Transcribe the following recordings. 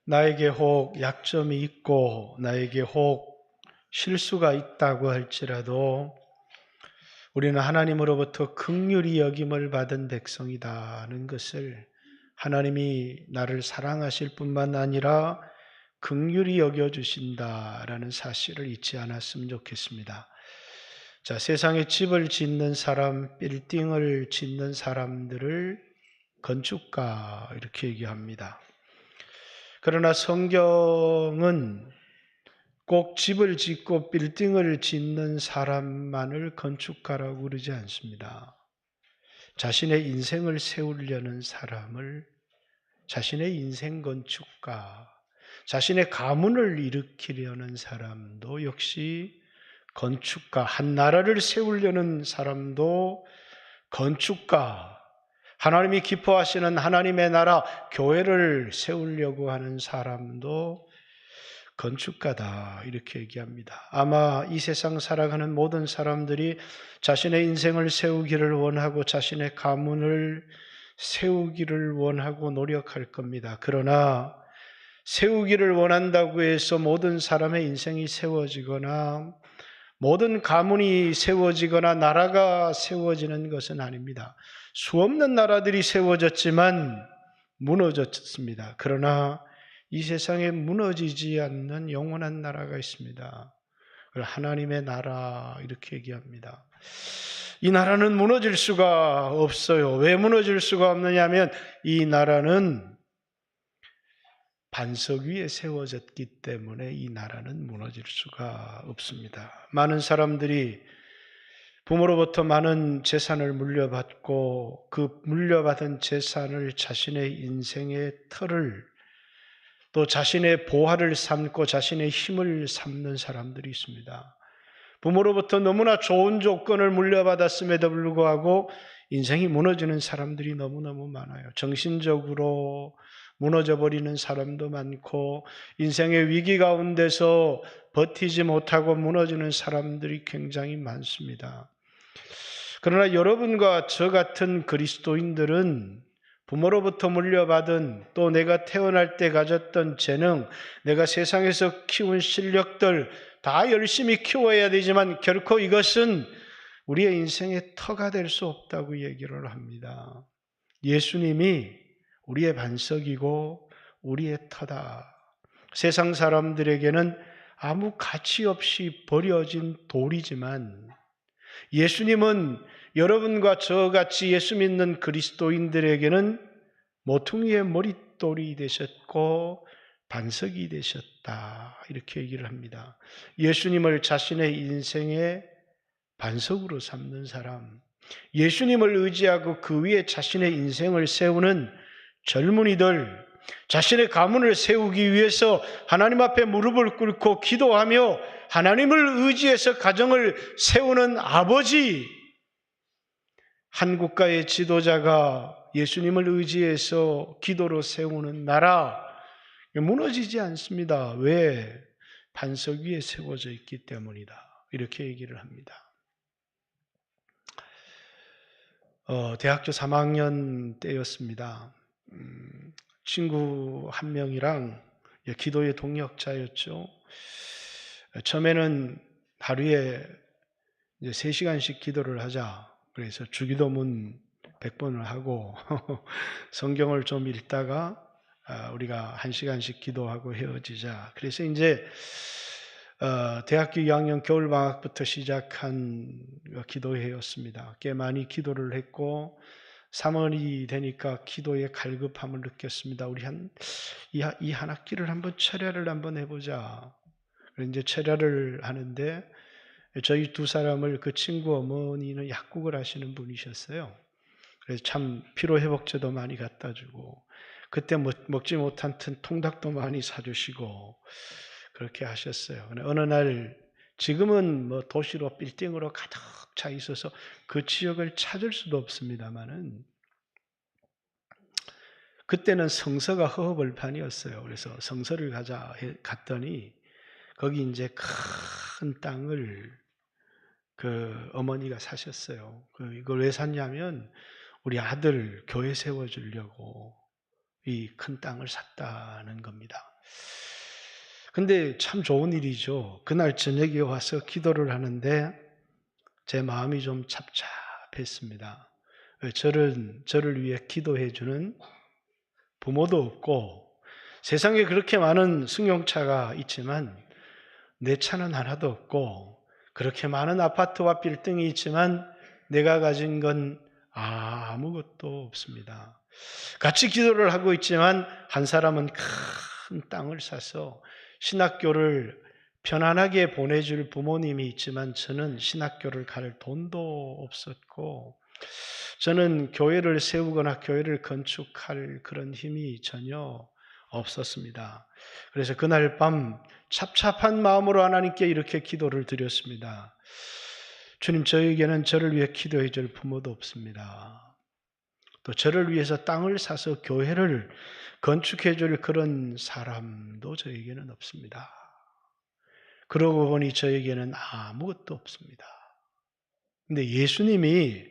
나에게 혹 약점이 있고 나에게 혹 실수가 있다고 할지라도 우리는 하나님으로부터 긍휼히 여김을 받은 백성이다는 것을, 하나님이 나를 사랑하실 뿐만 아니라 긍휼히 여겨주신다라는 사실을 잊지 않았으면 좋겠습니다. 자, 세상에 집을 짓는 사람, 빌딩을 짓는 사람들을 건축가 이렇게 얘기합니다. 그러나 성경은 꼭 집을 짓고 빌딩을 짓는 사람만을 건축가라고 그러지 않습니다. 자신의 인생을 세우려는 사람을 자신의 인생 건축가, 자신의 가문을 일으키려는 사람도 역시 건축가, 한 나라를 세우려는 사람도 건축가, 하나님이 기뻐하시는 하나님의 나라, 교회를 세우려고 하는 사람도 건축가다 이렇게 얘기합니다. 아마 이 세상 살아가는 모든 사람들이 자신의 인생을 세우기를 원하고 자신의 가문을 세우기를 원하고 노력할 겁니다. 그러나 세우기를 원한다고 해서 모든 사람의 인생이 세워지거나 모든 가문이 세워지거나 나라가 세워지는 것은 아닙니다. 수없는 나라들이 세워졌지만 무너졌습니다. 그러나 이 세상에 무너지지 않는 영원한 나라가 있습니다. 그걸 하나님의 나라 이렇게 얘기합니다. 이 나라는 무너질 수가 없어요. 왜 무너질 수가 없느냐 하면 이 나라는 반석 위에 세워졌기 때문에 이 나라는 무너질 수가 없습니다. 많은 사람들이 부모로부터 많은 재산을 물려받고 그 물려받은 재산을 자신의 인생의 틀을, 또 자신의 보화를 삼고 자신의 힘을 삼는 사람들이 있습니다. 부모로부터 너무나 좋은 조건을 물려받았음에도 불구하고 인생이 무너지는 사람들이 너무너무 많아요. 정신적으로 무너져버리는 사람도 많고 인생의 위기 가운데서 버티지 못하고 무너지는 사람들이 굉장히 많습니다. 그러나 여러분과 저 같은 그리스도인들은 부모로부터 물려받은, 또 내가 태어날 때 가졌던 재능, 내가 세상에서 키운 실력들 다 열심히 키워야 되지만 결코 이것은 우리의 인생의 터가 될 수 없다고 얘기를 합니다. 예수님이 우리의 반석이고 우리의 터다. 세상 사람들에게는 아무 가치 없이 버려진 돌이지만 예수님은 여러분과 저같이 예수 믿는 그리스도인들에게는 모퉁이의 머릿돌이 되셨고 반석이 되셨다 이렇게 얘기를 합니다. 예수님을 자신의 인생의 반석으로 삼는 사람, 예수님을 의지하고 그 위에 자신의 인생을 세우는 젊은이들, 자신의 가문을 세우기 위해서 하나님 앞에 무릎을 꿇고 기도하며 하나님을 의지해서 가정을 세우는 아버지, 한 국가의 지도자가 예수님을 의지해서 기도로 세우는 나라, 무너지지 않습니다. 왜? 반석 위에 세워져 있기 때문이다. 이렇게 얘기를 합니다. 대학교 3학년 때였습니다. 친구 한 명이랑 기도의 동역자였죠. 처음에는 하루에 이제 3시간씩 기도를 하자. 그래서 주기도문 100번을 하고 성경을 좀 읽다가 우리가 1시간씩 기도하고 헤어지자. 그래서 이제 대학교 2학년 겨울방학부터 시작한 기도회였습니다. 꽤 많이 기도를 했고 3월이 되니까 기도의 갈급함을 느꼈습니다. 우리 이 한 학기를 한번 철야를 한번 해보자. 그래서 이제 철야를 하는데 저희 두 사람을, 그 친구 어머니는 약국을 하시는 분이셨어요. 그래서 참 피로회복제도 많이 갖다 주고 그때 먹지 못한 통닭도 많이 사주시고 그렇게 하셨어요. 어느 날 지금은 도시로 빌딩으로 가득 차 있어서 그 지역을 찾을 수도 없습니다만은 그때는 성서가 허허벌판이었어요. 그래서 성서를 갔더니 거기 이제 큰 땅을 그 어머니가 사셨어요. 이걸 왜 샀냐면 우리 아들 교회 세워주려고 이 큰 땅을 샀다는 겁니다. 근데 참 좋은 일이죠. 그날 저녁에 와서 기도를 하는데 제 마음이 좀 착잡했습니다. 저를 위해 기도해주는 부모도 없고, 세상에 그렇게 많은 승용차가 있지만 내 차는 하나도 없고, 그렇게 많은 아파트와 빌딩이 있지만 내가 가진 건 아무것도 없습니다. 같이 기도를 하고 있지만 한 사람은 큰 땅을 사서 신학교를 편안하게 보내줄 부모님이 있지만 저는 신학교를 갈 돈도 없었고, 저는 교회를 세우거나 교회를 건축할 그런 힘이 전혀 없었습니다. 그래서 그날 밤 찹찹한 마음으로 하나님께 이렇게 기도를 드렸습니다. 주님, 저에게는 저를 위해 기도해 줄 부모도 없습니다. 또 저를 위해서 땅을 사서 교회를 건축해 줄 그런 사람도 저에게는 없습니다. 그러고 보니 저에게는 아무것도 없습니다. 근데 예수님이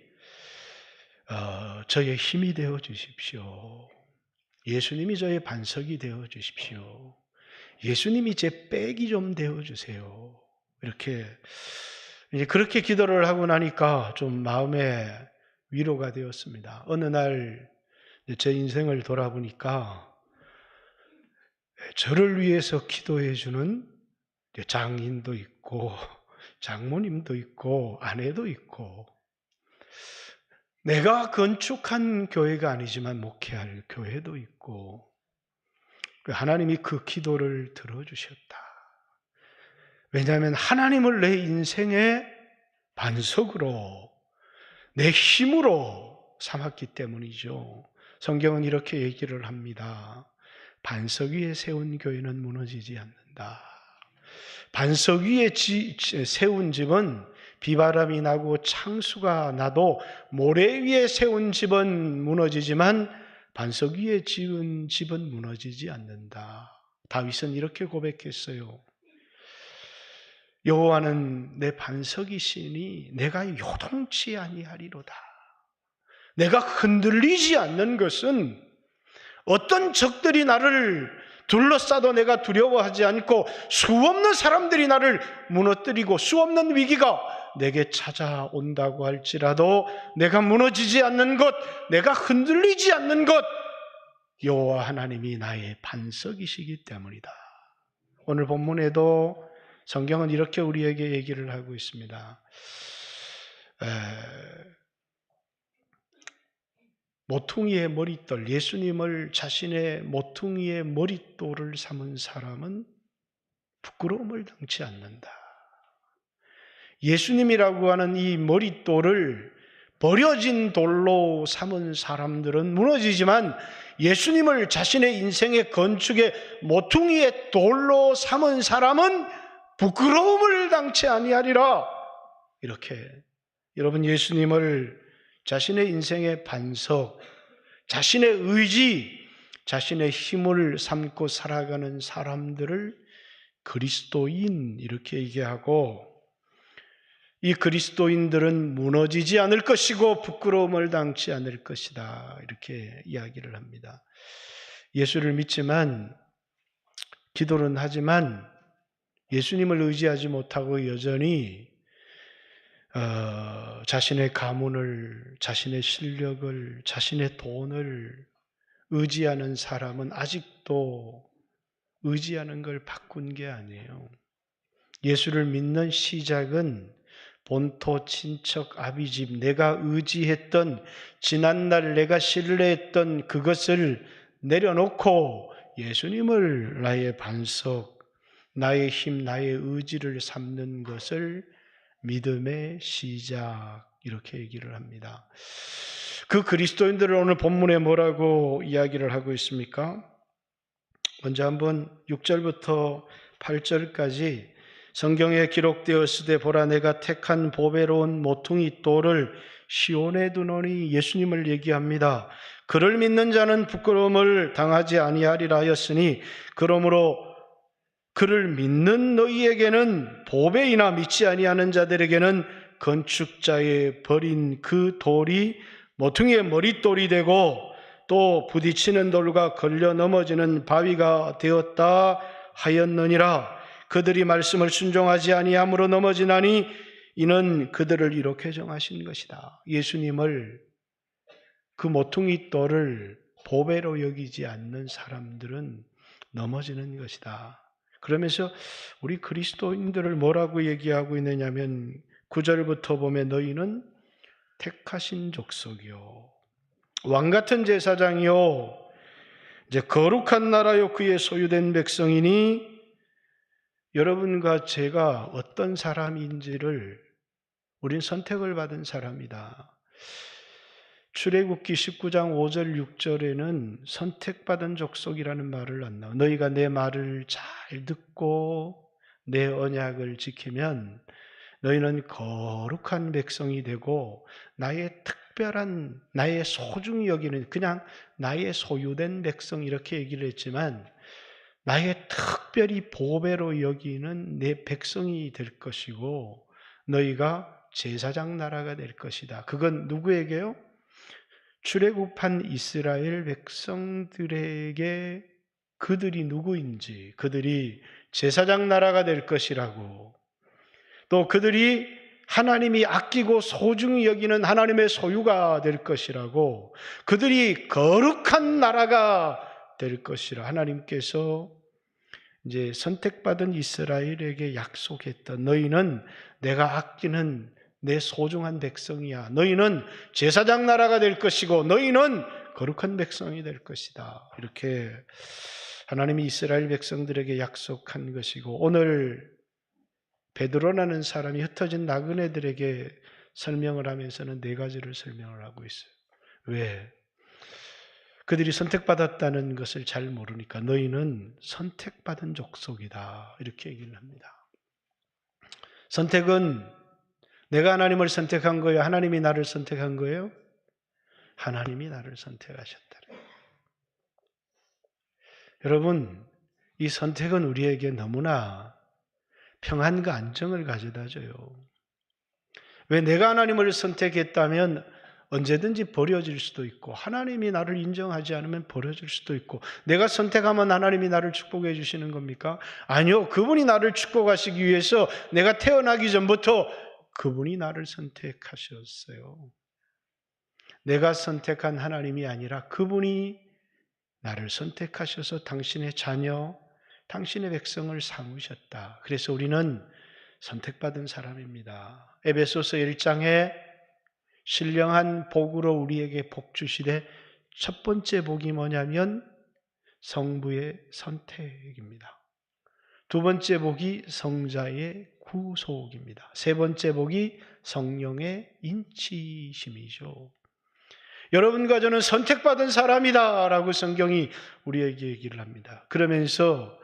저의 힘이 되어 주십시오. 예수님이 저의 반석이 되어 주십시오. 예수님이 제 백이 좀 되어 주세요. 이렇게 이제 그렇게 기도를 하고 나니까 좀 마음에 위로가 되었습니다. 어느 날 제 인생을 돌아보니까 저를 위해서 기도해 주는 장인도 있고 장모님도 있고 아내도 있고, 내가 건축한 교회가 아니지만 목회할 교회도 있고, 하나님이 그 기도를 들어주셨다. 왜냐하면 하나님을 내 인생의 반석으로, 내 힘으로 삼았기 때문이죠. 성경은 이렇게 얘기를 합니다. 반석 위에 세운 교회는 무너지지 않는다. 반석 위에 세운 집은 비바람이 나고 창수가 나도 모래 위에 세운 집은 무너지지만 반석 위에 지은 집은 무너지지 않는다. 다윗은 이렇게 고백했어요. 여호와는 내 반석이시니 내가 요동치 아니하리로다. 내가 흔들리지 않는 것은 어떤 적들이 나를 둘러싸도 내가 두려워하지 않고, 수없는 사람들이 나를 무너뜨리고 수없는 위기가 내게 찾아온다고 할지라도 내가 무너지지 않는 것, 내가 흔들리지 않는 것, 여호와 하나님이 나의 반석이시기 때문이다. 오늘 본문에도 성경은 이렇게 우리에게 얘기를 하고 있습니다. 모퉁이의 머릿돌, 예수님을 자신의 모퉁이의 머릿돌을 삼은 사람은 부끄러움을 당치 않는다. 예수님이라고 하는 이 머릿돌을 버려진 돌로 삼은 사람들은 무너지지만, 예수님을 자신의 인생의 건축의 모퉁이의 돌로 삼은 사람은 부끄러움을 당치 아니하리라. 이렇게 여러분, 예수님을 자신의 인생의 반석, 자신의 의지, 자신의 힘을 삼고 살아가는 사람들을 그리스도인 이렇게 얘기하고, 이 그리스도인들은 무너지지 않을 것이고 부끄러움을 당치 않을 것이다, 이렇게 이야기를 합니다. 예수를 믿지만, 기도는 하지만 예수님을 의지하지 못하고 여전히 자신의 가문을, 자신의 실력을, 자신의 돈을 의지하는 사람은 아직도 의지하는 걸 바꾼 게 아니에요. 예수를 믿는 시작은 본토, 친척, 아비집, 내가 의지했던, 지난날 내가 신뢰했던 그것을 내려놓고 예수님을 나의 반석, 나의 힘, 나의 의지를 삼는 것을 믿음의 시작, 이렇게 얘기를 합니다. 그 그리스도인들을 오늘 본문에 뭐라고 이야기를 하고 있습니까? 먼저 한번 6절부터 8절까지 성경에 기록되었으되 보라, 내가 택한 보배로운 모퉁이 돌을 시온에 두노니, 예수님을 얘기합니다. 그를 믿는 자는 부끄러움을 당하지 아니하리라 하였으니, 그러므로 그를 믿는 너희에게는 보배이나 믿지 아니하는 자들에게는 건축자의 버린 그 돌이 모퉁이의 머릿돌이 되고 또 부딪히는 돌과 걸려 넘어지는 바위가 되었다 하였느니라. 그들이 말씀을 순종하지 아니함으로 넘어지나니 이는 그들을 이렇게 정하신 것이다. 예수님을, 그 모퉁이 돌을 보배로 여기지 않는 사람들은 넘어지는 것이다. 그러면서 우리 그리스도인들을 뭐라고 얘기하고 있느냐면 9절부터 보면 너희는 택하신 족속이요 왕같은 제사장이요 이제 거룩한 나라요 그의 소유된 백성이니, 여러분과 제가 어떤 사람인지를, 우린 선택을 받은 사람이다. 출애굽기 19장 5절 6절에는 선택받은 족속이라는 말을 안 나와. 너희가 내 말을 잘 듣고 내 언약을 지키면 너희는 거룩한 백성이 되고 나의 특별한, 나의 소중히 여기는, 그냥 나의 소유된 백성 이렇게 얘기를 했지만 나의 특별히 보배로 여기는 내 백성이 될 것이고 너희가 제사장 나라가 될 것이다. 그건 누구에게요? 출애굽한 이스라엘 백성들에게 그들이 누구인지, 그들이 제사장 나라가 될 것이라고, 또 그들이 하나님이 아끼고 소중히 여기는 하나님의 소유가 될 것이라고, 그들이 거룩한 나라가 될 것이라 하나님께서 이제 선택받은 이스라엘에게 약속했던, 너희는 내가 아끼는 내 소중한 백성이야. 너희는 제사장 나라가 될 것이고 너희는 거룩한 백성이 될 것이다. 이렇게 하나님이 이스라엘 백성들에게 약속한 것이고, 오늘 베드로라는 사람이 흩어진 나그네들에게 설명을 하면서는 네 가지를 설명을 하고 있어요. 왜? 그들이 선택받았다는 것을 잘 모르니까 너희는 선택받은 족속이다. 이렇게 얘기를 합니다. 선택은 내가 하나님을 선택한 거예요? 하나님이 나를 선택한 거예요? 하나님이 나를 선택하셨다. 여러분, 이 선택은 우리에게 너무나 평안과 안정을 가져다 줘요. 왜? 내가 하나님을 선택했다면 언제든지 버려질 수도 있고, 하나님이 나를 인정하지 않으면 버려질 수도 있고, 내가 선택하면 하나님이 나를 축복해 주시는 겁니까? 아니요. 그분이 나를 축복하시기 위해서 내가 태어나기 전부터 그분이 나를 선택하셨어요. 내가 선택한 하나님이 아니라 그분이 나를 선택하셔서 당신의 자녀, 당신의 백성을 삼으셨다. 그래서 우리는 선택받은 사람입니다. 에베소서 1장에 신령한 복으로 우리에게 복 주시되 첫 번째 복이 뭐냐면 성부의 선택입니다. 두 번째 복이 성자의 구속입니다. 세 번째 복이 성령의 인치심이죠. 여러분과 저는 선택받은 사람이다 라고 성경이 우리에게 얘기를 합니다. 그러면서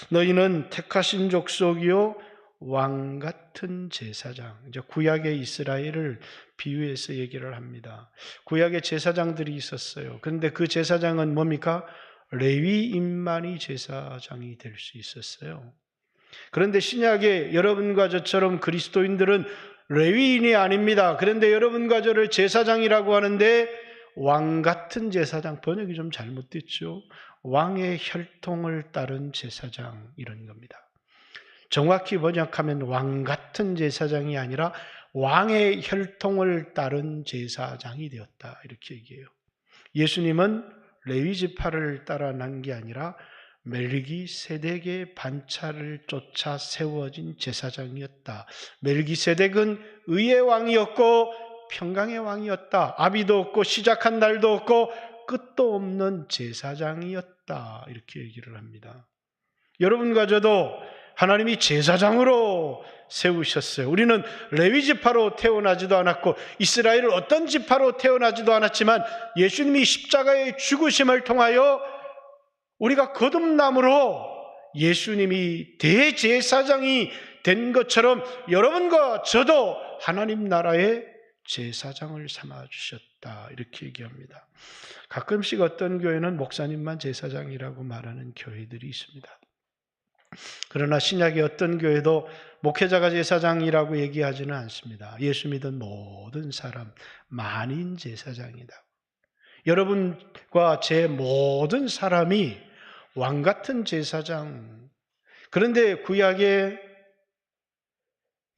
너희는 택하신 족속이요 왕같은 제사장, 이제 구약의 이스라엘을 비유해서 얘기를 합니다. 구약의 제사장들이 있었어요. 그런데 그 제사장은 뭡니까? 레위인만이 제사장이 될 수 있었어요. 그런데 신약의 여러분과 저처럼 그리스도인들은 레위인이 아닙니다. 그런데 여러분과 저를 제사장이라고 하는데 왕같은 제사장, 번역이 좀 잘못됐죠. 왕의 혈통을 따른 제사장, 이런 겁니다. 정확히 번역하면 왕같은 제사장이 아니라 왕의 혈통을 따른 제사장이 되었다, 이렇게 얘기해요. 예수님은 레위 지파를 따라 난 게 아니라 멜기세덱의 반차를 쫓아 세워진 제사장이었다. 멜기세덱은 의의 왕이었고 평강의 왕이었다. 아비도 없고 시작한 날도 없고 끝도 없는 제사장이었다. 이렇게 얘기를 합니다. 여러분과 저도 하나님이 제사장으로 세우셨어요. 우리는 레위 지파로 태어나지도 않았고 이스라엘을 어떤 지파로 태어나지도 않았지만 예수님이 십자가의 죽으심을 통하여 우리가 거듭남으로 예수님이 대제사장이 된 것처럼 여러분과 저도 하나님 나라의 제사장을 삼아주셨다, 이렇게 얘기합니다. 가끔씩 어떤 교회는 목사님만 제사장이라고 말하는 교회들이 있습니다. 그러나 신약의 어떤 교회도 목회자가 제사장이라고 얘기하지는 않습니다. 예수 믿은 모든 사람, 만인 제사장이다. 여러분과 제 모든 사람이 왕 같은 제사장. 그런데 구약의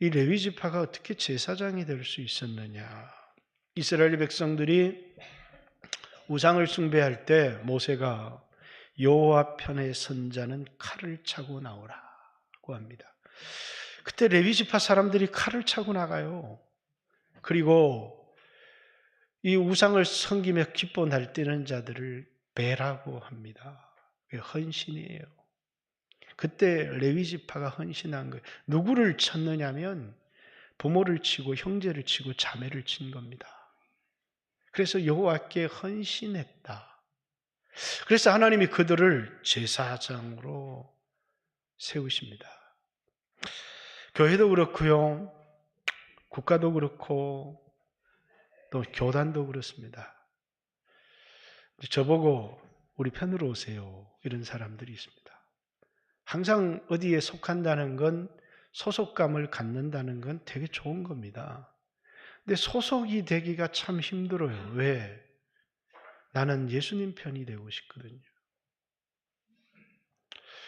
이 레위 지파가 어떻게 제사장이 될 수 있었느냐? 이스라엘 백성들이 우상을 숭배할 때 모세가 여호와 편에 선 자는 칼을 차고 나오라고 합니다. 그때 레위 지파 사람들이 칼을 차고 나가요. 그리고 이 우상을 섬기며 기뻐 날뛰는 자들을 배라고 합니다. 헌신이에요. 그때 레위 지파가 헌신한 거예요. 누구를 쳤느냐면 부모를 치고 형제를 치고 자매를 친 겁니다. 그래서 여호와께 헌신했다. 그래서 하나님이 그들을 제사장으로 세우십니다. 교회도 그렇고요, 국가도 그렇고 또 교단도 그렇습니다. 저보고 우리 편으로 오세요, 이런 사람들이 있습니다. 항상 어디에 속한다는 건, 소속감을 갖는다는 건 되게 좋은 겁니다. 근데 소속이 되기가 참 힘들어요. 왜? 나는 예수님 편이 되고 싶거든요.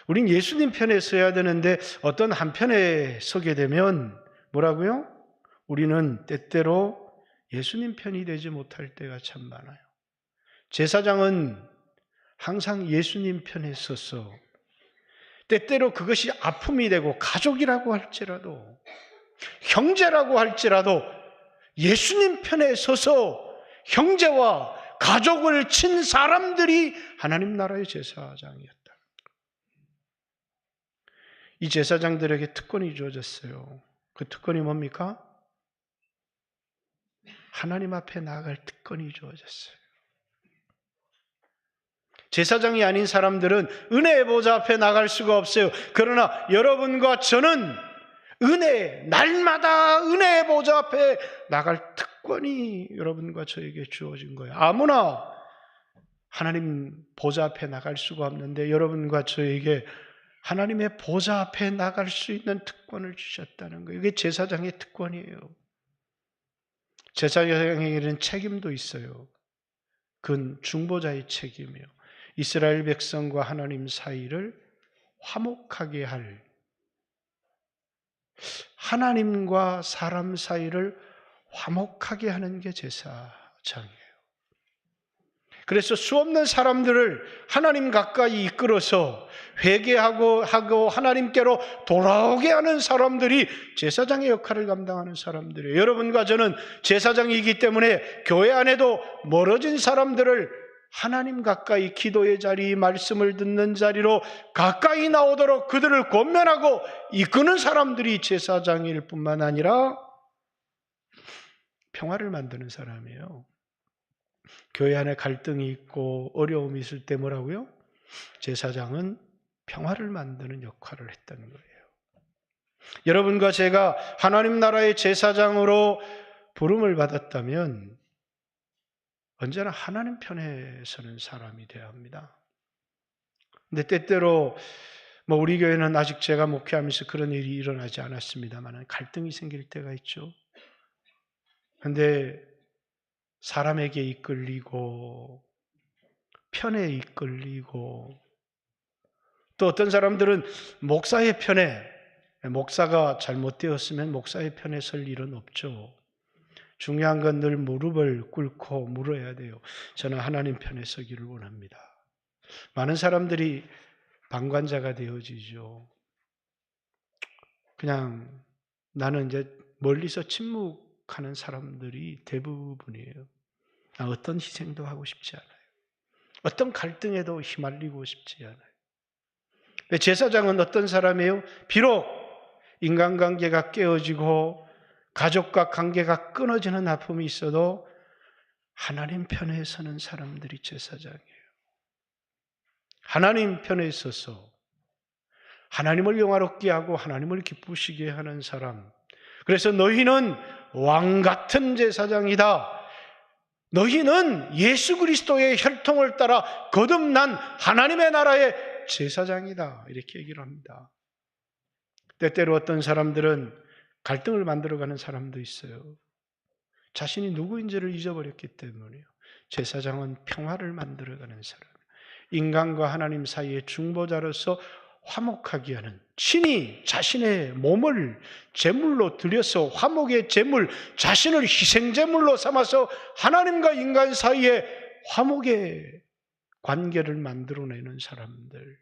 우린 예수님 편에 서야 되는데 어떤 한 편에 서게 되면 뭐라고요? 우리는 때때로 예수님 편이 되지 못할 때가 참 많아요. 제사장은 항상 예수님 편에 서서 때때로 그것이 아픔이 되고 가족이라고 할지라도 형제라고 할지라도 예수님 편에 서서 형제와 가족을 친 사람들이 하나님 나라의 제사장이었다. 이 제사장들에게 특권이 주어졌어요. 그 특권이 뭡니까? 하나님 앞에 나아갈 특권이 주어졌어요. 제사장이 아닌 사람들은 은혜의 보좌 앞에 나갈 수가 없어요. 그러나 여러분과 저는 날마다 은혜의 보좌 앞에 나갈 특권이 여러분과 저에게 주어진 거예요. 아무나 하나님 보좌 앞에 나갈 수가 없는데 여러분과 저에게 하나님의 보좌 앞에 나갈 수 있는 특권을 주셨다는 거예요. 이게 제사장의 특권이에요. 제사장에게는 책임도 있어요. 그건 중보자의 책임이에요. 이스라엘 백성과 하나님 사이를 화목하게 할, 하나님과 사람 사이를 화목하게 하는 게 제사장이에요. 그래서 수없는 사람들을 하나님 가까이 이끌어서 회개하고 하나님께로 돌아오게 하는 사람들이 제사장의 역할을 감당하는 사람들이에요. 여러분과 저는 제사장이기 때문에 교회 안에도 멀어진 사람들을 하나님 가까이 기도의 자리, 말씀을 듣는 자리로 가까이 나오도록 그들을 권면하고 이끄는 사람들이 제사장일 뿐만 아니라 평화를 만드는 사람이에요. 교회 안에 갈등이 있고 어려움이 있을 때 뭐라고요? 제사장은 평화를 만드는 역할을 했다는 거예요. 여러분과 제가 하나님 나라의 제사장으로 부름을 받았다면 언제나 하나님 편에 서는 사람이 되어야 합니다. 근데 때때로 우리 교회는 아직 제가 목회하면서 그런 일이 일어나지 않았습니다만 갈등이 생길 때가 있죠. 근데 사람에게 이끌리고 편에 이끌리고 또 어떤 사람들은 목사의 편에, 목사가 잘못되었으면 목사의 편에 설 일은 없죠. 중요한 건 늘 무릎을 꿇고 물어야 돼요. 저는 하나님 편에 서기를 원합니다. 많은 사람들이 방관자가 되어지죠. 그냥 나는 이제 멀리서 침묵하는 사람들이 대부분이에요. 어떤 희생도 하고 싶지 않아요. 어떤 갈등에도 휘말리고 싶지 않아요. 제사장은 어떤 사람이에요? 비록 인간관계가 깨어지고 가족과 관계가 끊어지는 아픔이 있어도 하나님 편에 서는 사람들이 제사장이에요. 하나님 편에 서서 하나님을 영화롭게 하고 하나님을 기쁘시게 하는 사람. 그래서 너희는 왕 같은 제사장이다. 너희는 예수 그리스도의 혈통을 따라 거듭난 하나님의 나라의 제사장이다. 이렇게 얘기를 합니다. 때때로 어떤 사람들은 갈등을 만들어가는 사람도 있어요. 자신이 누구인지를 잊어버렸기 때문에요. 제사장은 평화를 만들어가는 사람, 인간과 하나님 사이의 중보자로서 화목하게 하는, 친히 자신의 몸을 제물로 드려서 화목의 제물, 자신을 희생제물로 삼아서 하나님과 인간 사이에 화목의 관계를 만들어내는 사람들,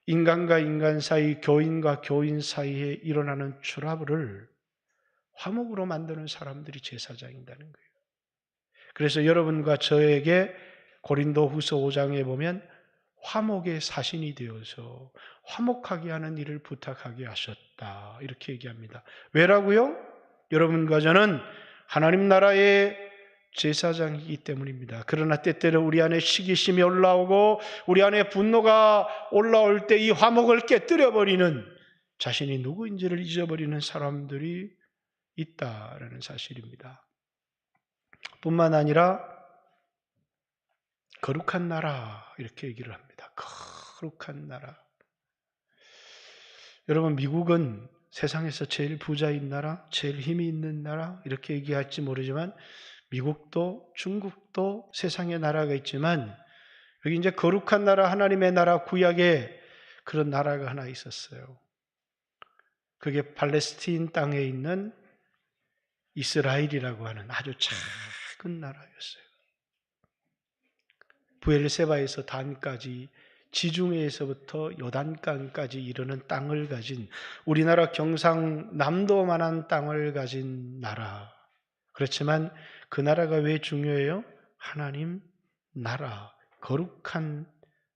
인간과 인간 사이, 교인과 교인 사이에 일어나는 트러블을 화목으로 만드는 사람들이 제사장이라는 거예요. 그래서 여러분과 저에게 고린도후서 5장에 보면 화목의 사신이 되어서 화목하게 하는 일을 부탁하게 하셨다, 이렇게 얘기합니다. 왜라고요? 여러분과 저는 하나님 나라의 제사장이기 때문입니다. 그러나 때때로 우리 안에 시기심이 올라오고 우리 안에 분노가 올라올 때 이 화목을 깨뜨려버리는, 자신이 누구인지를 잊어버리는 사람들이 있다라는 사실입니다. 뿐만 아니라 거룩한 나라, 이렇게 얘기를 합니다. 거룩한 나라. 여러분, 미국은 세상에서 제일 부자인 나라, 제일 힘이 있는 나라, 이렇게 얘기할지 모르지만 미국도 중국도 세상의 나라가 있지만 여기 이제 거룩한 나라, 하나님의 나라, 구약에 그런 나라가 하나 있었어요. 그게 팔레스틴 땅에 있는 이스라엘이라고 하는 아주 작은 나라였어요. 브엘세바에서 단까지, 지중해에서부터 요단강까지 이르는 땅을 가진, 우리나라 경상남도만한 땅을 가진 나라. 그렇지만 그 나라가 왜 중요해요? 하나님 나라, 거룩한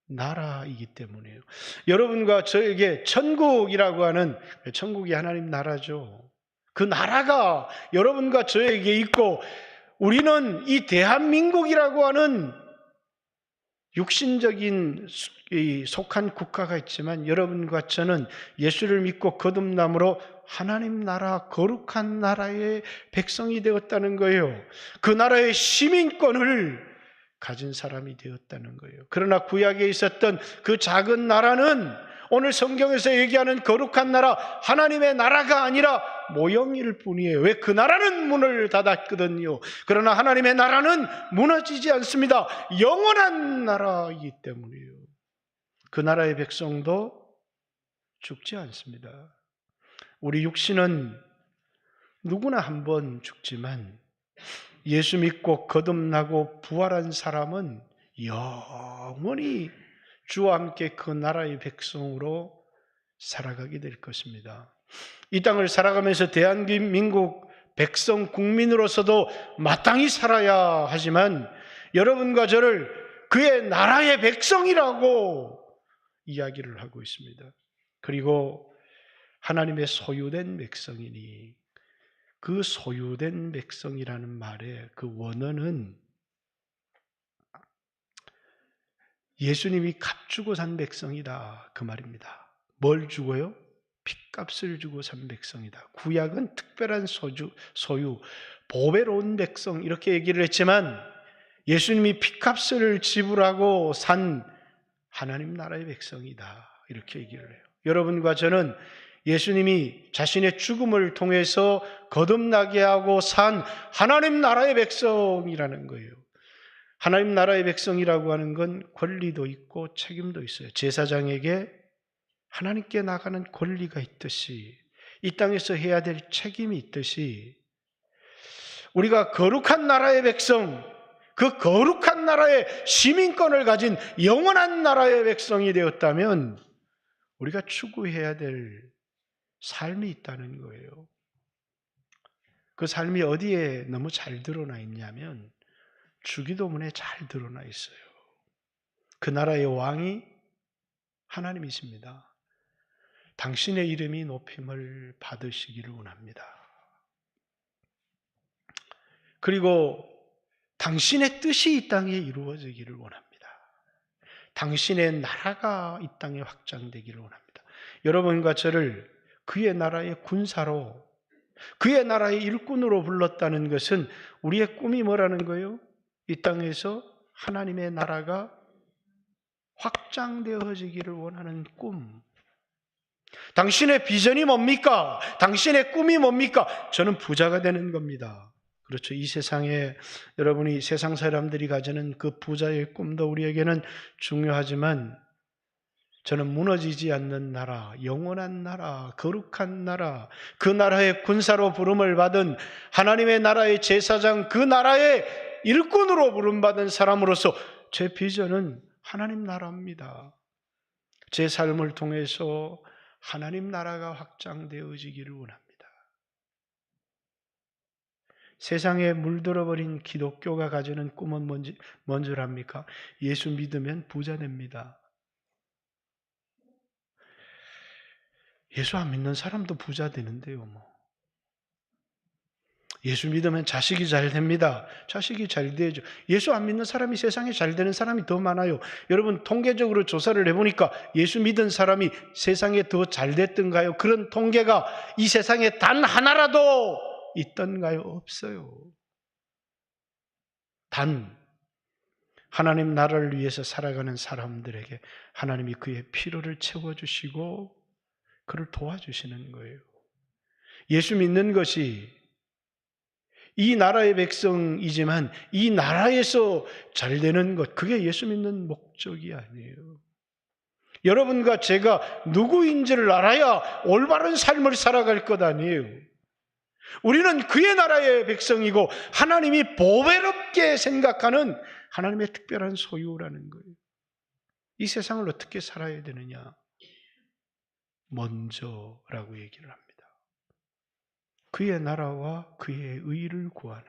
나라이기 때문이에요. 여러분과 저에게 천국이라고 하는, 천국이 하나님 나라죠. 그 나라가 여러분과 저에게 있고, 우리는 이 대한민국이라고 하는 육신적인 속한 국가가 있지만 여러분과 저는 예수를 믿고 거듭남으로 하나님 나라, 거룩한 나라의 백성이 되었다는 거예요. 그 나라의 시민권을 가진 사람이 되었다는 거예요. 그러나 구약에 있었던 그 작은 나라는 오늘 성경에서 얘기하는 거룩한 나라, 하나님의 나라가 아니라 모형일 뿐이에요. 왜? 그 나라는 문을 닫았거든요. 그러나 하나님의 나라는 무너지지 않습니다. 영원한 나라이기 때문이에요. 그 나라의 백성도 죽지 않습니다. 우리 육신은 누구나 한 번 죽지만 예수 믿고 거듭나고 부활한 사람은 영원히 주와 함께 그 나라의 백성으로 살아가게 될 것입니다. 이 땅을 살아가면서 대한민국 백성 국민으로서도 마땅히 살아야 하지만 여러분과 저를 그의 나라의 백성이라고 이야기를 하고 있습니다. 그리고 하나님의 소유된 백성이니, 그 소유된 백성이라는 말의 그 원어는 예수님이 값주고 산 백성이다, 그 말입니다. 뭘 주고요? 핏값을 주고 산 백성이다. 구약은 특별한 소유, 보배로운 백성, 이렇게 얘기를 했지만 예수님이 핏값을 지불하고 산 하나님 나라의 백성이다, 이렇게 얘기를 해요. 여러분과 저는 예수님이 자신의 죽음을 통해서 거듭나게 하고 산 하나님 나라의 백성이라는 거예요. 하나님 나라의 백성이라고 하는 건 권리도 있고 책임도 있어요. 제사장에게 하나님께 나가는 권리가 있듯이, 이 땅에서 해야 될 책임이 있듯이, 우리가 거룩한 나라의 백성, 그 거룩한 나라의 시민권을 가진 영원한 나라의 백성이 되었다면 우리가 추구해야 될 삶이 있다는 거예요. 그 삶이 어디에 너무 잘 드러나 있냐면 주기도문에 잘 드러나 있어요. 그 나라의 왕이 하나님이십니다. 당신의 이름이 높임을 받으시기를 원합니다. 그리고 당신의 뜻이 이 땅에 이루어지기를 원합니다. 당신의 나라가 이 땅에 확장되기를 원합니다. 여러분과 저를 그의 나라의 군사로, 그의 나라의 일꾼으로 불렀다는 것은 우리의 꿈이 뭐라는 거예요? 이 땅에서 하나님의 나라가 확장되어지기를 원하는 꿈. 당신의 비전이 뭡니까? 당신의 꿈이 뭡니까? 저는 부자가 되는 겁니다. 그렇죠. 이 세상에 여러분이 세상 사람들이 가지는 그 부자의 꿈도 우리에게는 중요하지만 저는 무너지지 않는 나라, 영원한 나라, 거룩한 나라, 그 나라의 군사로 부름을 받은 하나님의 나라의 제사장, 그 나라의 일꾼으로 부름받은 사람으로서 제 비전은 하나님 나라입니다. 제 삶을 통해서 하나님 나라가 확장되어지기를 원합니다. 세상에 물들어버린 기독교가 가지는 꿈은 뭔 줄 압니까? 예수 믿으면 부자 됩니다. 예수 안 믿는 사람도 부자 되는데요, 예수 믿으면 자식이 잘 됩니다. 자식이 잘 되죠. 예수 안 믿는 사람이 세상에 잘 되는 사람이 더 많아요. 여러분 통계적으로 조사를 해보니까 예수 믿은 사람이 세상에 더 잘 됐던가요? 그런 통계가 이 세상에 단 하나라도 있던가요? 없어요. 단 하나님 나라를 위해서 살아가는 사람들에게 하나님이 그의 필요를 채워주시고 그를 도와주시는 거예요. 예수 믿는 것이 이 나라의 백성이지만 이 나라에서 잘 되는 것, 그게 예수 믿는 목적이 아니에요. 여러분과 제가 누구인지를 알아야 올바른 삶을 살아갈 것 아니에요. 우리는 그의 나라의 백성이고 하나님이 보배롭게 생각하는 하나님의 특별한 소유라는 거예요. 이 세상을 어떻게 살아야 되느냐? 먼저라고 얘기를 합니다. 그의 나라와 그의 의를 구하는.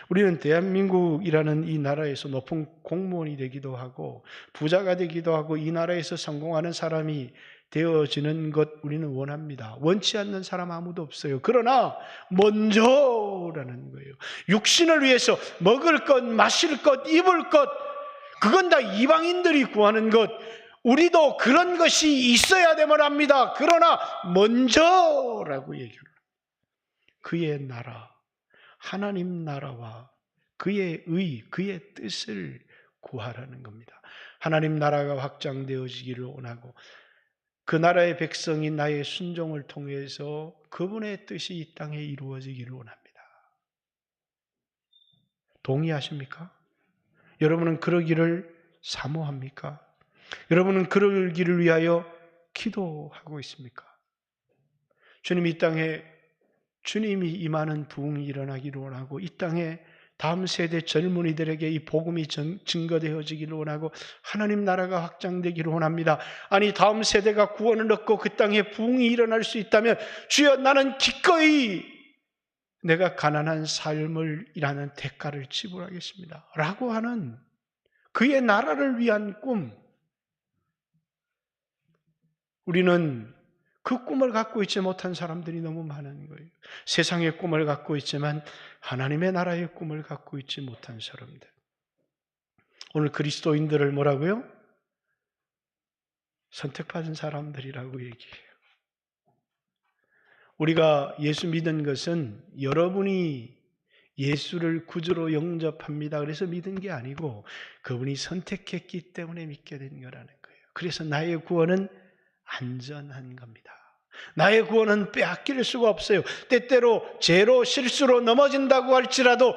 우리는 대한민국이라는 이 나라에서 높은 공무원이 되기도 하고 부자가 되기도 하고 이 나라에서 성공하는 사람이 되어지는 것 우리는 원합니다. 원치 않는 사람 아무도 없어요. 그러나 먼저라는 거예요. 육신을 위해서 먹을 것, 마실 것, 입을 것, 그건 다 이방인들이 구하는 것. 우리도 그런 것이 있어야 되면 합니다. 그러나 먼저라고 얘기를 합니다. 그의 나라, 하나님 나라와 그의 의, 그의 뜻을 구하라는 겁니다. 하나님 나라가 확장되어지기를 원하고 그 나라의 백성이 나의 순종을 통해서 그분의 뜻이 이 땅에 이루어지기를 원합니다. 동의하십니까? 여러분은 그러기를 사모합니까? 여러분은 그러기를 위하여 기도하고 있습니까? 주님 이 땅에 주님이 임하는 부흥이 일어나기를 원하고 이 땅에 다음 세대 젊은이들에게 이 복음이 증거되어지기를 원하고 하나님 나라가 확장되기를 원합니다. 아니 다음 세대가 구원을 얻고 그 땅에 부흥이 일어날 수 있다면 주여 나는 기꺼이 내가 가난한 삶을 일하는 대가를 지불하겠습니다. 라고 하는 그의 나라를 위한 꿈. 우리는 그 꿈을 갖고 있지 못한 사람들이 너무 많은 거예요. 세상의 꿈을 갖고 있지만 하나님의 나라의 꿈을 갖고 있지 못한 사람들. 오늘 그리스도인들을 뭐라고요? 선택받은 사람들이라고 얘기해요. 우리가 예수 믿은 것은 여러분이 예수를 구주로 영접합니다. 그래서 믿은 게 아니고 그분이 선택했기 때문에 믿게 된 거라는 거예요. 그래서 나의 구원은 안전한 겁니다. 나의 구원은 빼앗길 수가 없어요. 때때로 죄로 실수로 넘어진다고 할지라도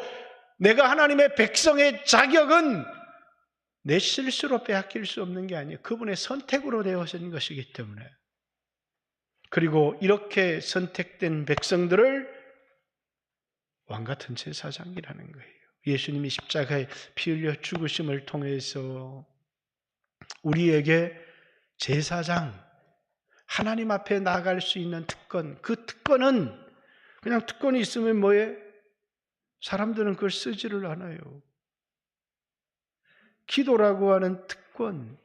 내가 하나님의 백성의 자격은 내 실수로 빼앗길 수 없는 게 아니에요. 그분의 선택으로 되어진 것이기 때문에. 그리고 이렇게 선택된 백성들을 왕같은 제사장이라는 거예요. 예수님이 십자가에 피 흘려 죽으심을 통해서 우리에게 제사장, 하나님 앞에 나아갈 수 있는 특권, 그 특권은 그냥 특권이 있으면 뭐해? 사람들은 그걸 쓰지를 않아요. 기도라고 하는 특권,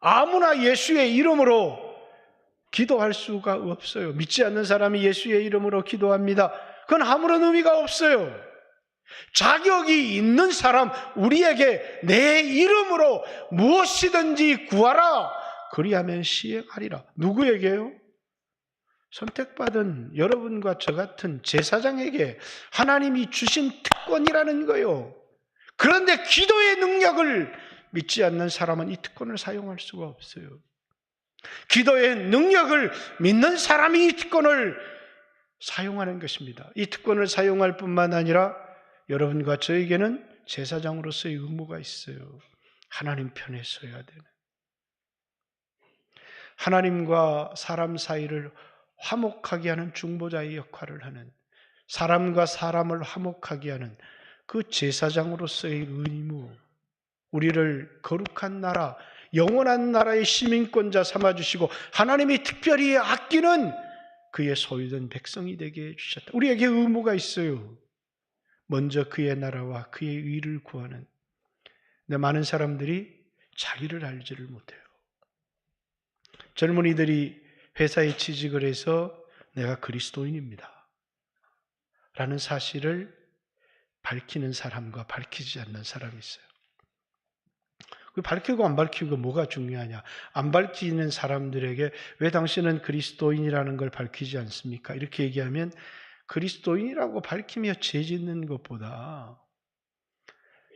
아무나 예수의 이름으로 기도할 수가 없어요. 믿지 않는 사람이 예수의 이름으로 기도합니다. 그건 아무런 의미가 없어요. 자격이 있는 사람, 우리에게 내 이름으로 무엇이든지 구하라. 그리하면 시행하리라. 누구에게요? 선택받은 여러분과 저 같은 제사장에게 하나님이 주신 특권이라는 거예요. 그런데 기도의 능력을 믿지 않는 사람은 이 특권을 사용할 수가 없어요. 기도의 능력을 믿는 사람이 이 특권을 사용하는 것입니다. 이 특권을 사용할 뿐만 아니라 여러분과 저에게는 제사장으로서의 의무가 있어요. 하나님 편에 서야 되는, 하나님과 사람 사이를 화목하게 하는 중보자의 역할을 하는, 사람과 사람을 화목하게 하는 그 제사장으로서의 의무, 우리를 거룩한 나라, 영원한 나라의 시민권자 삼아주시고 하나님이 특별히 아끼는 그의 소유된 백성이 되게 해주셨다. 우리에게 의무가 있어요. 먼저 그의 나라와 그의 의를 구하는. 근데 많은 사람들이 자기를 알지를 못해요. 젊은이들이 회사에 취직을 해서 내가 그리스도인입니다 라는 사실을 밝히는 사람과 밝히지 않는 사람이 있어요. 밝히고 안 밝히고 뭐가 중요하냐? 안 밝히는 사람들에게 왜 당신은 그리스도인이라는 걸 밝히지 않습니까? 이렇게 얘기하면 그리스도인이라고 밝히며 죄 짓는 것보다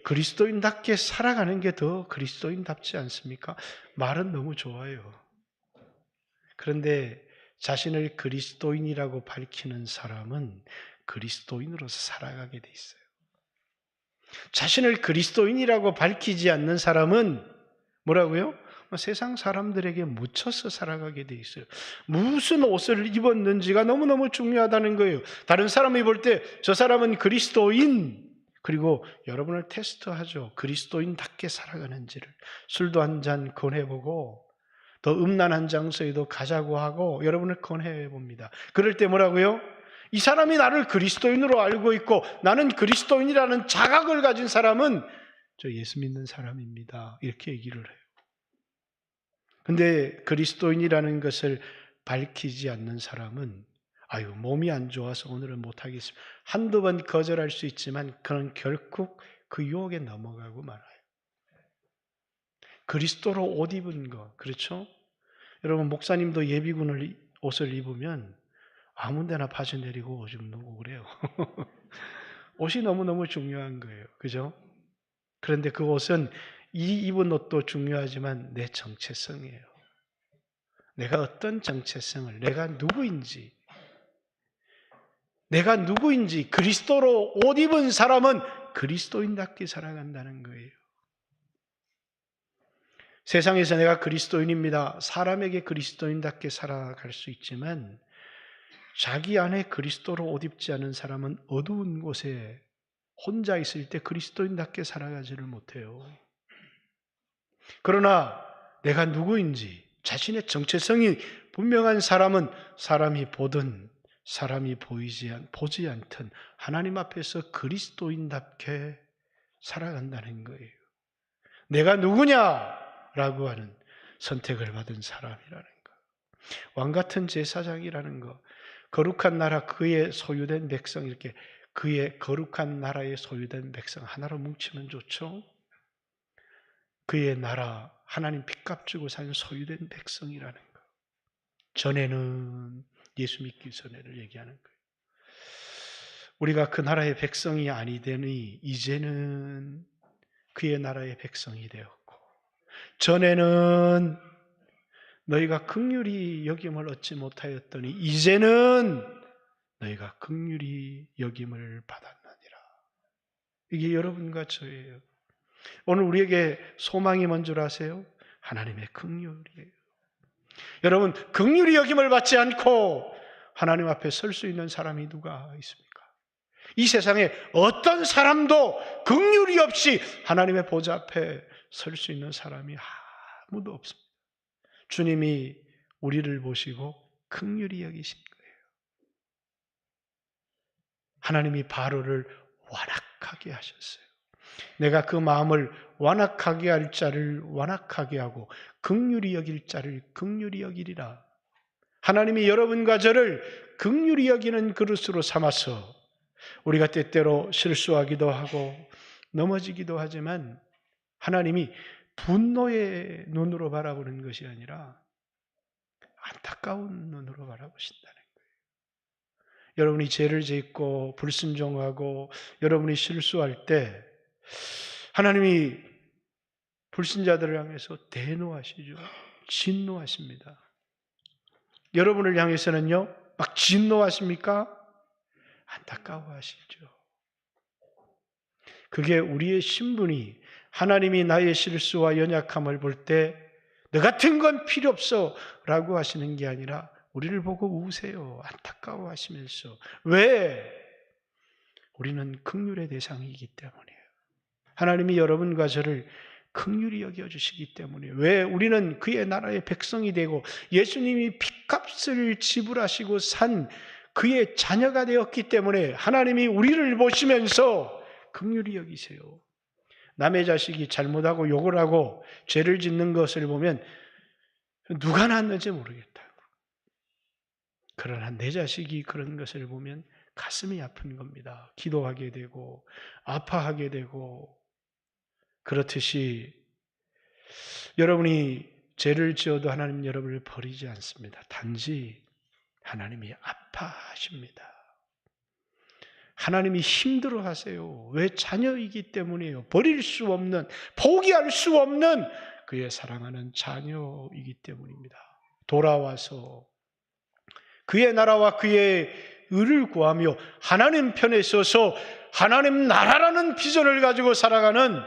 그리스도인답게 살아가는 게 더 그리스도인답지 않습니까? 말은 너무 좋아요. 그런데 자신을 그리스도인이라고 밝히는 사람은 그리스도인으로서 살아가게 돼 있어요. 자신을 그리스도인이라고 밝히지 않는 사람은 뭐라고요? 세상 사람들에게 묻혀서 살아가게 돼 있어요. 무슨 옷을 입었는지가 너무너무 중요하다는 거예요. 다른 사람이 볼 때 저 사람은 그리스도인, 그리고 여러분을 테스트하죠. 그리스도인답게 살아가는지를. 술도 한 잔 권해보고 더 음란한 장소에도 가자고 하고 여러분을 권해봅니다. 그럴 때 뭐라고요? 이 사람이 나를 그리스도인으로 알고 있고 나는 그리스도인이라는 자각을 가진 사람은 저 예수 믿는 사람입니다. 이렇게 얘기를 해요. 근데 그리스도인이라는 것을 밝히지 않는 사람은 몸이 안 좋아서 오늘은 못하겠습니다. 한두 번 거절할 수 있지만 그는 결국 그 유혹에 넘어가고 말아요. 그리스도로 옷 입은 거, 그렇죠? 여러분, 목사님도 예비군 옷을 입으면 아무 데나 바지 내리고 옷 입고 그래요. 옷이 너무너무 중요한 거예요. 그죠? 그런데 그 옷은 이 입은 옷도 중요하지만 내 정체성이에요. 내가 어떤 정체성을, 내가 누구인지 그리스도로 옷 입은 사람은 그리스도인답게 살아간다는 거예요. 세상에서 내가 그리스도인입니다. 사람에게 그리스도인답게 살아갈 수 있지만 자기 안에 그리스도로 옷 입지 않은 사람은 어두운 곳에 혼자 있을 때 그리스도인답게 살아가지를 못해요. 그러나 내가 누구인지 자신의 정체성이 분명한 사람은 사람이 보든 사람이 보지 않든 하나님 앞에서 그리스도인답게 살아간다는 거예요. 내가 누구냐라고 하는 선택을 받은 사람이라는 거. 왕같은 제사장이라는 거. 거룩한 나라 그의 소유된 백성, 이렇게 그의 거룩한 나라에 소유된 백성 하나로 뭉치면 좋죠. 그의 나라, 하나님 핏값 주고 산 소유된 백성이라는 거. 전에는, 예수 믿기 전에를 얘기하는 거예요. 우리가 그 나라의 백성이 아니되니 이제는 그의 나라의 백성이 되었고, 전에는 너희가 긍휼히 여김을 얻지 못하였더니 이제는 너희가 긍휼히 여김을 받았느니라. 이게 여러분과 저예요. 오늘 우리에게 소망이 뭔 줄 아세요? 하나님의 긍휼이에요. 여러분, 긍휼히 여김을 받지 않고 하나님 앞에 설 수 있는 사람이 누가 있습니까? 이 세상에 어떤 사람도 긍휼이 없이 하나님의 보좌 앞에 설 수 있는 사람이 아무도 없습니다. 주님이 우리를 보시고 긍휼히 여기신 거예요. 하나님이 바로를 완악하게 하셨어요. 내가 그 마음을 완악하게 할 자를 완악하게 하고 긍휼히 여길 자를 긍휼히 여기리라. 하나님이 여러분과 저를 긍휼히 여기는 그릇으로 삼아서 우리가 때때로 실수하기도 하고 넘어지기도 하지만 하나님이 분노의 눈으로 바라보는 것이 아니라 안타까운 눈으로 바라보신다는 거예요. 여러분이 죄를 짓고 불순종하고 여러분이 실수할 때 하나님이 불신자들을 향해서 대노하시죠. 진노하십니다. 여러분을 향해서는요, 막 진노하십니까? 안타까워하시죠. 그게 우리의 신분이, 하나님이 나의 실수와 연약함을 볼 때 너 같은 건 필요 없어 라고 하시는 게 아니라 우리를 보고 우세요. 안타까워하시면서. 왜? 우리는 긍휼의 대상이기 때문이에요. 하나님이 여러분과 저를 긍휼히 여겨주시기 때문이에요. 왜? 우리는 그의 나라의 백성이 되고 예수님이 핏값을 지불하시고 산 그의 자녀가 되었기 때문에 하나님이 우리를 보시면서 긍휼히 여기세요. 남의 자식이 잘못하고 욕을 하고 죄를 짓는 것을 보면 누가 낳았는지 모르겠다. 그러나 내 자식이 그런 것을 보면 가슴이 아픈 겁니다. 기도하게 되고 아파하게 되고. 그렇듯이 여러분이 죄를 지어도 하나님 여러분을 버리지 않습니다. 단지 하나님이 아파하십니다. 하나님이 힘들어하세요. 왜? 자녀이기 때문이에요. 버릴 수 없는, 포기할 수 없는 그의 사랑하는 자녀이기 때문입니다. 돌아와서 그의 나라와 그의 의를 구하며 하나님 편에 서서 하나님 나라라는 비전을 가지고 살아가는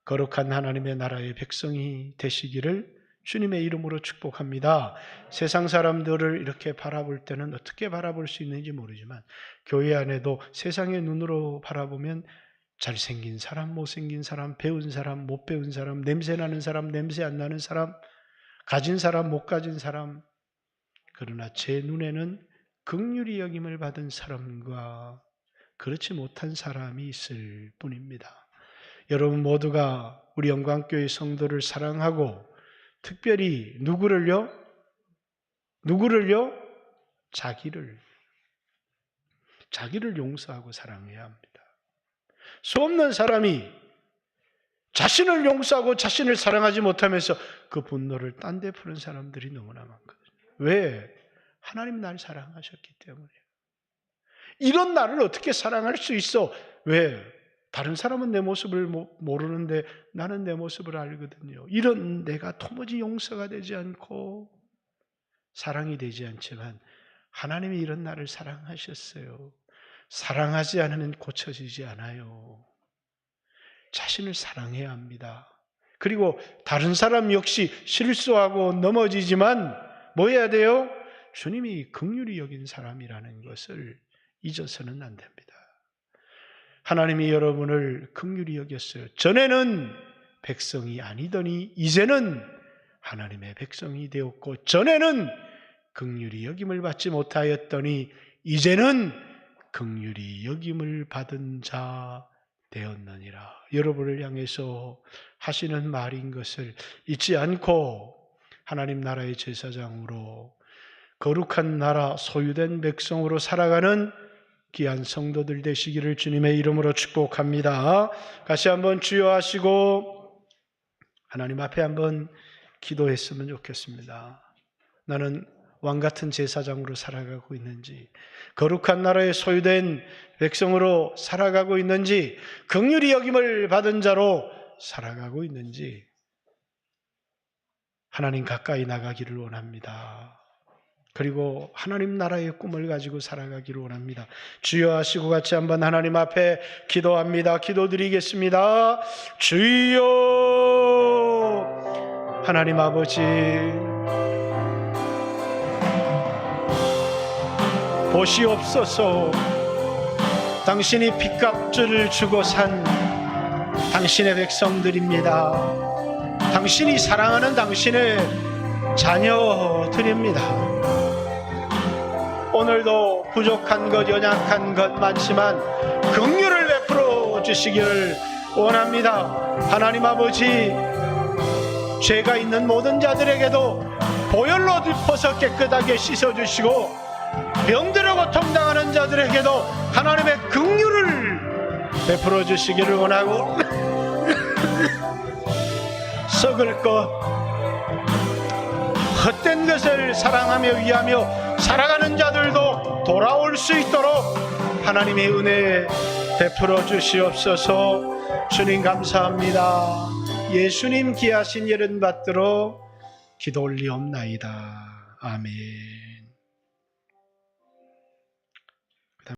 거룩한 하나님의 나라의 백성이 되시기를 주님의 이름으로 축복합니다. 세상 사람들을 이렇게 바라볼 때는 어떻게 바라볼 수 있는지 모르지만 교회 안에도 세상의 눈으로 바라보면 잘생긴 사람, 못생긴 사람, 배운 사람, 못 배운 사람, 냄새 나는 사람, 냄새 안 나는 사람, 가진 사람, 못 가진 사람. 그러나 제 눈에는 긍휼히 여김을 받은 사람과 그렇지 못한 사람이 있을 뿐입니다. 여러분 모두가 우리 영광교회 성도를 사랑하고 특별히 누구를요? 자기를 용서하고 사랑해야 합니다. 수 없는 사람이 자신을 용서하고 자신을 사랑하지 못하면서 그 분노를 딴 데 푸는 사람들이 너무나 많거든요. 왜? 하나님 날 사랑하셨기 때문이에요. 이런 나를 어떻게 사랑할 수 있어? 왜? 다른 사람은 내 모습을 모르는데 나는 내 모습을 알거든요. 이런 내가 도무지 용서가 되지 않고 사랑이 되지 않지만 하나님이 이런 나를 사랑하셨어요. 사랑하지 않으면 고쳐지지 않아요. 자신을 사랑해야 합니다. 그리고 다른 사람 역시 실수하고 넘어지지만 뭐 해야 돼요? 주님이 긍휼히 여긴 사람이라는 것을 잊어서는 안 됩니다. 하나님이 여러분을 긍휼히 여겼어요. 전에는 백성이 아니더니 이제는 하나님의 백성이 되었고, 전에는 긍휼히 여김을 받지 못하였더니 이제는 긍휼히 여김을 받은 자 되었느니라. 여러분을 향해서 하시는 말인 것을 잊지 않고 하나님 나라의 제사장으로 거룩한 나라 소유된 백성으로 살아가는 귀한 성도들 되시기를 주님의 이름으로 축복합니다. 다시 한번 주여 하시고 하나님 앞에 한번 기도했으면 좋겠습니다. 나는 왕같은 제사장으로 살아가고 있는지, 거룩한 나라에 소유된 백성으로 살아가고 있는지, 긍휼히 여김을 받은 자로 살아가고 있는지 하나님 가까이 나가기를 원합니다. 그리고 하나님 나라의 꿈을 가지고 살아가기를 원합니다. 주여 하시고 같이 한번 하나님 앞에 기도합니다. 기도드리겠습니다. 주여, 하나님 아버지, 보시옵소서. 당신이 핏값을 주고 산 당신의 백성들입니다. 당신이 사랑하는 당신의 자녀들입니다. 오늘도 부족한 것, 연약한 것 많지만 긍휼을 베풀어 주시기를 원합니다. 하나님 아버지, 죄가 있는 모든 자들에게도 보혈로 덮어서 깨끗하게 씻어주시고, 병들어 고통당하는 자들에게도 하나님의 긍휼을 베풀어 주시기를 원하고, 썩을 것, 헛된 것을 사랑하며 위하며 살아가는 자들도 돌아올 수 있도록 하나님의 은혜 베풀어 주시옵소서. 주님 감사합니다. 예수님 귀하신 이름 받들어 기도 올리옵나이다. 아멘.